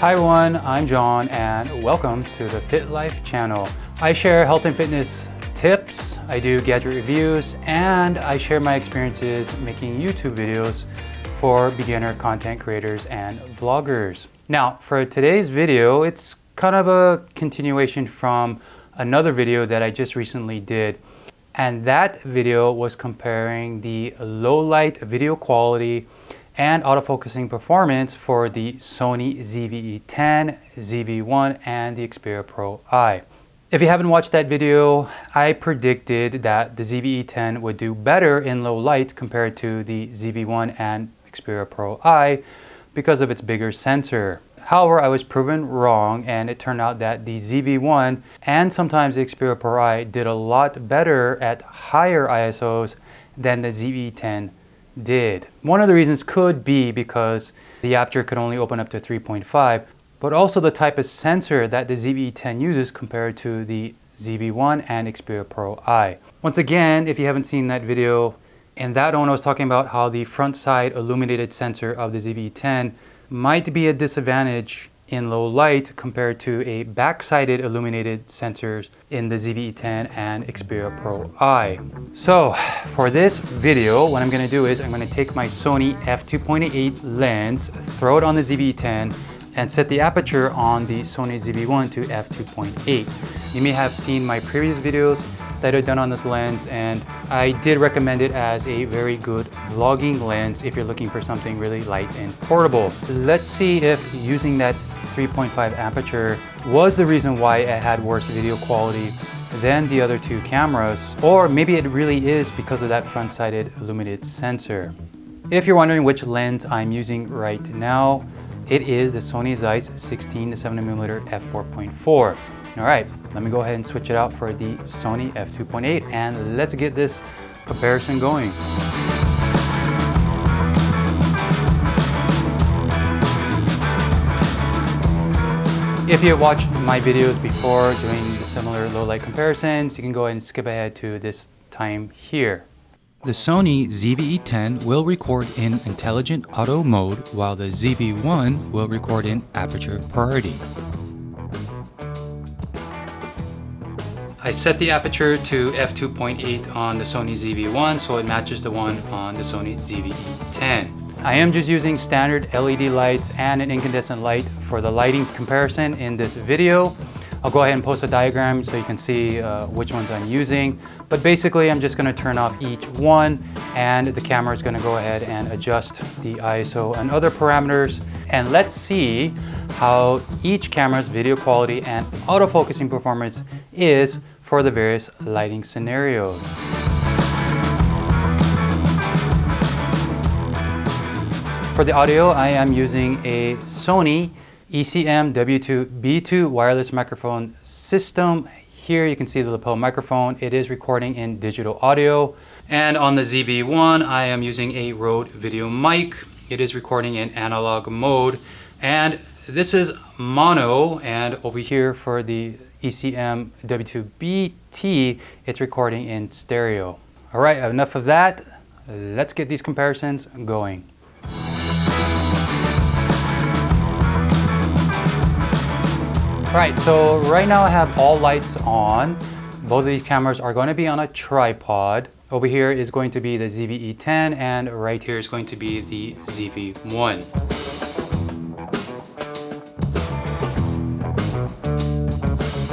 Hi everyone, I'm John and welcome to the Fit Life channel. I share health and fitness tips, I do gadget reviews, and I share my experiences making YouTube videos for beginner content creators and vloggers. Now, for today's video, it's kind of a continuation from another video that I just recently did. And that video was comparing the low light video quality and autofocusing performance for the Sony ZVE-10, ZV1, and the Xperia PRO-I. If you haven't watched that video, I predicted that the ZVE-10 would do better in low light compared to the ZV1 and Xperia PRO-I because of its bigger sensor. However, I was proven wrong, and it turned out that the ZV1 and sometimes the Xperia PRO-I did a lot better at higher ISOs than the ZVE-10 did. One of the reasons could be because the aperture could only open up to 3.5, but also the type of sensor that the ZVE-10 uses compared to the ZV1 and Xperia PRO-I. Once again, if you haven't seen that video, in that one I was talking about how the front side illuminated sensor of the ZVE-10 might be a disadvantage in low light compared to a back-sided illuminated sensors in the ZVE-10 and Xperia PRO-I. So for this video, what I'm going to do is I'm going to take my Sony f2.8 lens, throw it on the ZVE-10, and set the aperture on the Sony ZV1 to f2.8. You may have seen my previous videos that I've done on this lens, and I did recommend it as a very good vlogging lens if you're looking for something really light and portable. Let's see if using that 3.5 aperture was the reason why it had worse video quality than the other two cameras, or maybe it really is because of that front-sided illuminated sensor. If you're wondering which lens I'm using right now, it is the Sony ZVE 16-70mm f4.4. All right, let me go ahead and switch it out for the Sony f2.8 and let's get this comparison going. If you have watched my videos before doing the similar low light comparisons, you can go ahead and skip ahead to this time here. The Sony ZVE-10 will record in intelligent auto mode, while the ZV1 will record in aperture priority. I set the aperture to f2.8 on the Sony ZV1 so it matches the one on the Sony ZVE-10. I am just using standard LED lights and an incandescent light for the lighting comparison in this video. I'll go ahead and post a diagram so you can see which ones I'm using. But basically, I'm just going to turn off each one, and the camera is going to go ahead and adjust the ISO and other parameters. And let's see how each camera's video quality and autofocusing performance is for the various lighting scenarios. For the audio, I am using a Sony ECM W2B2 wireless microphone system. Here you can see the lapel microphone. It is recording in digital audio. And on the ZV1, I am using a Rode video mic. It is recording in analog mode. And this is mono, and over here for the ECM W2BT, it's recording in stereo. All right, enough of that. Let's get these comparisons going. All right, so right now I have all lights on. Both of these cameras are going to be on a tripod. Over here is going to be the ZVE-10, and right here is going to be the ZV1.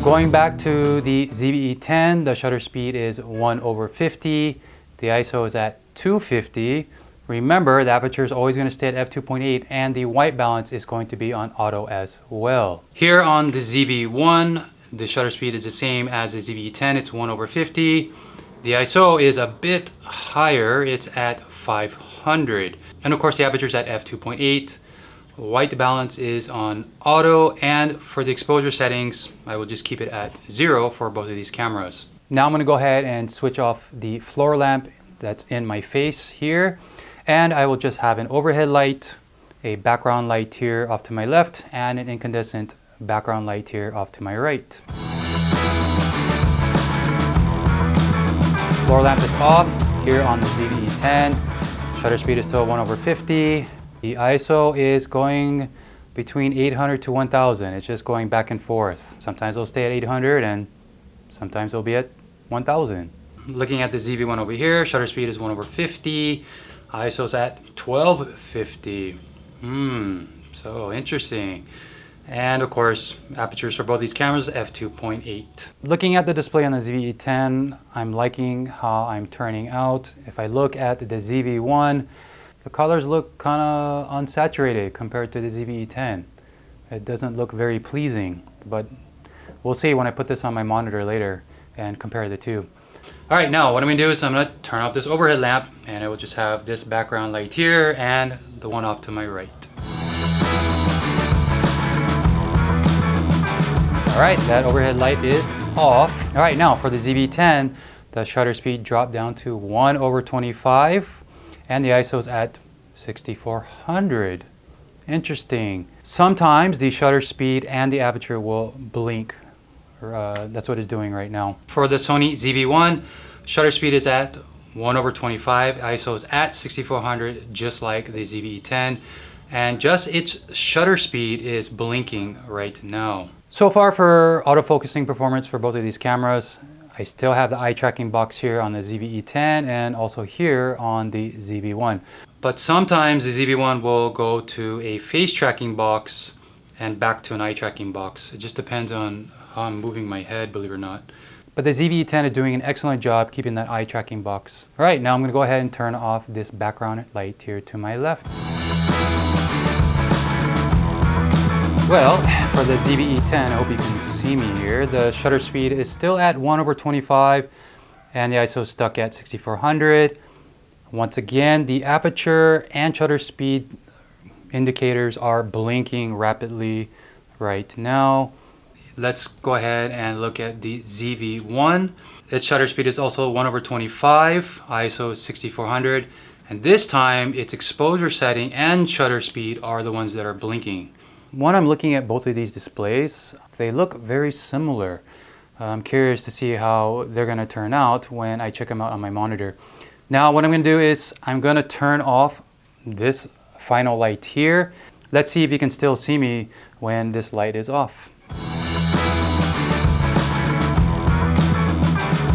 Going back to the ZVE-10, the shutter speed is 1/50. The ISO is at 250. Remember, the aperture is always going to stay at f2.8, and the white balance is going to be on auto as well. Here on the ZV1, the shutter speed is the same as the ZVE-10. It's 1/50. The ISO is a bit higher. It's at 500. And of course, the aperture is at f2.8. White balance is on auto, and for the exposure settings, I will just keep it at 0 for both of these cameras. Now I'm going to go ahead and switch off the floor lamp that's in my face here, and I will just have an overhead light, a background light here off to my left, and an incandescent background light here off to my right. Floor lamp is off here on the ZVE-10. Shutter speed is still 1/50. The ISO is going between 800 to 1000. It's just going back and forth. Sometimes it'll stay at 800 and sometimes it'll be at 1000. Looking at the ZV1 over here, shutter speed is 1/50. ISO's at 1250. So interesting. And of course, apertures for both these cameras, f2.8. Looking at the display on the ZVE-10, I'm liking how I'm turning out. If I look at the ZV1, the colors look kind of unsaturated compared to the ZVE-10. It doesn't look very pleasing, but we'll see when I put this on my monitor later and compare the two. All right, now what I'm gonna do is I'm gonna turn off this overhead lamp, and it will just have this background light here and the one off to my right. All right, that overhead light is off. All right, now for the ZV-10, the shutter speed dropped down to 1/25, and the ISO is at 6400. Interesting. Sometimes the shutter speed and the aperture will blink. That's what it's doing right now. For the Sony ZV1, shutter speed is at 1/25, ISO is at 6400, just like the ZVE-10, and just its shutter speed is blinking right now. So far for autofocusing performance for both of these cameras, I still have the eye tracking box here on the ZVE-10 and also here on the ZV1. But sometimes the ZV1 will go to a face tracking box and back to an eye tracking box. It just depends on how I'm moving my head, believe it or not. But the ZVE-10 is doing an excellent job keeping that eye tracking box. All right, now I'm gonna go ahead and turn off this background light here to my left. Well, for the ZVE-10, I hope you can see me here. The shutter speed is still at 1/25 and the ISO is stuck at 6400. Once again, the aperture and shutter speed indicators are blinking rapidly right now. Let's go ahead and look at the ZV1. Its shutter speed is also 1/25, ISO is 6400, and this time its exposure setting and shutter speed are the ones that are blinking. When I'm looking at both of these displays, they look very similar. I'm curious to see how they're gonna turn out when I check them out on my monitor. Now what I'm gonna do is I'm gonna turn off this final light here. Let's see if you can still see me when this light is off.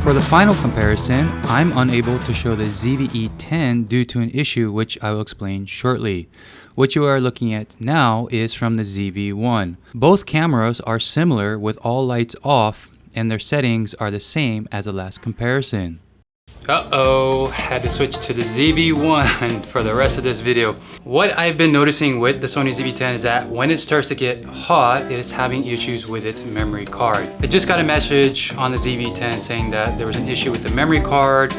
For the final comparison, I'm unable to show the ZVE-10 due to an issue which I will explain shortly. What you are looking at now is from the ZV1. Both cameras are similar with all lights off and their settings are the same as the last comparison. Uh-oh, had to switch to the ZV1 for the rest of this video. What I've been noticing with the Sony ZV-10 is that when it starts to get hot, it is having issues with its memory card. I just got a message on the ZV-10 saying that there was an issue with the memory card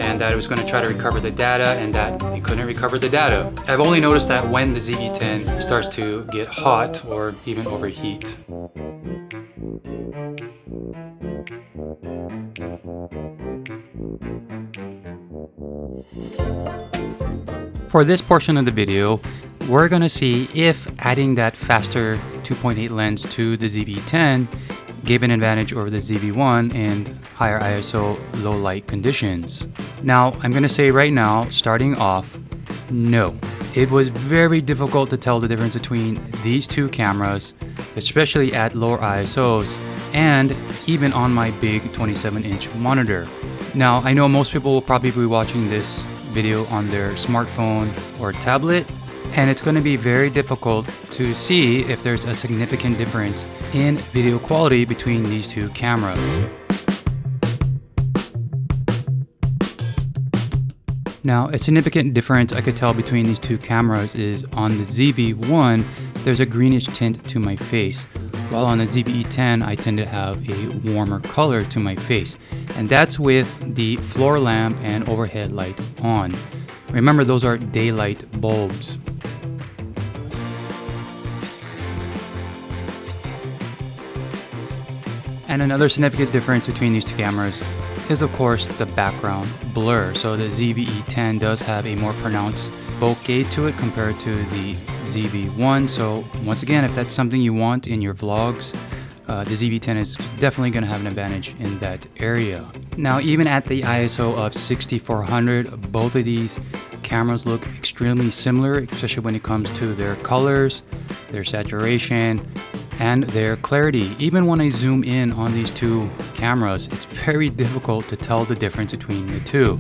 and that it was going to try to recover the data and that it couldn't recover the data. I've only noticed that when the ZV-10 starts to get hot or even overheat. For this portion of the video, we're gonna see if adding that faster 2.8 lens to the ZV-10 gave an advantage over the ZV-1 in higher ISO low light conditions. Now, I'm gonna say right now, starting off, no. It was very difficult to tell the difference between these two cameras, especially at lower ISOs and even on my big 27-inch monitor. Now, I know most people will probably be watching this video on their smartphone or tablet, and it's going to be very difficult to see if there's a significant difference in video quality between these two cameras. Now, a significant difference I could tell between these two cameras is on the ZV1, there's a greenish tint to my face, while on the ZVE-10 I tend to have a warmer color to my face, and that's with the floor lamp and overhead light on. Remember, those are daylight bulbs. And another significant difference between these two cameras is of course the background blur. So the ZVE-10 does have a more pronounced bokeh to it compared to the ZV1. So once again, if that's something you want in your vlogs, the ZV-10 is definitely going to have an advantage in that area. Now, even at the ISO of 6400, both of these cameras look extremely similar, especially when it comes to their colors, their saturation, and their clarity. Even when I zoom in on these two cameras, it's very difficult to tell the difference between the two.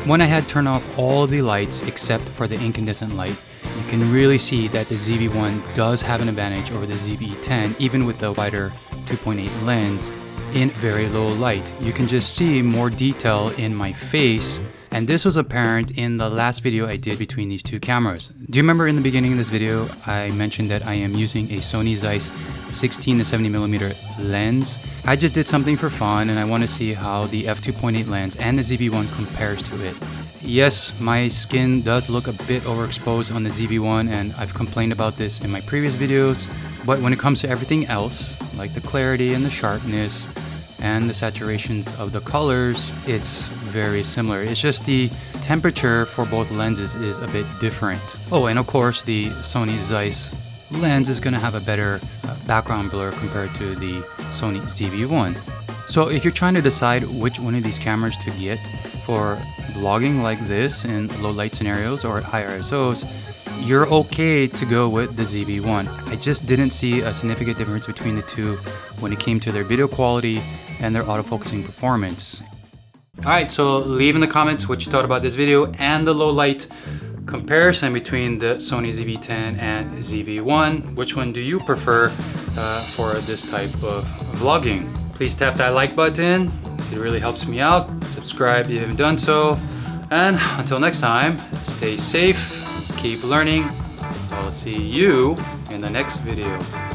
When I had turned off all of the lights except for the incandescent light, you can really see that the ZV1 does have an advantage over the ZVE-10, even with the wider 2.8 lens in very low light. You can just see more detail in my face, and this was apparent in the last video I did between these two cameras. Do you remember in the beginning of this video I mentioned that I am using a Sony ZVE 16 to 70mm lens? I just did something for fun and I want to see how the f2.8 lens and the ZV1 compares to it. Yes, my skin does look a bit overexposed on the ZV1, and I've complained about this in my previous videos, but when it comes to everything else, like the clarity and the sharpness and the saturations of the colors, it's very similar. It's just the temperature for both lenses is a bit different. Oh, and of course the Sony ZVE lens is going to have a better background blur compared to the Sony ZV1. So if you're trying to decide which one of these cameras to get for vlogging like this in low light scenarios or at higher ISOs, you're okay to go with the ZV1. I just didn't see a significant difference between the two when it came to their video quality and their autofocusing performance. Alright, so leave in the comments what you thought about this video and the low light comparison between the Sony ZV-10 and ZV-1. Which one do you prefer for this type of vlogging? Please tap that like button, it really helps me out. Subscribe if you haven't done so. And until next time, stay safe, keep learning. I'll see you in the next video.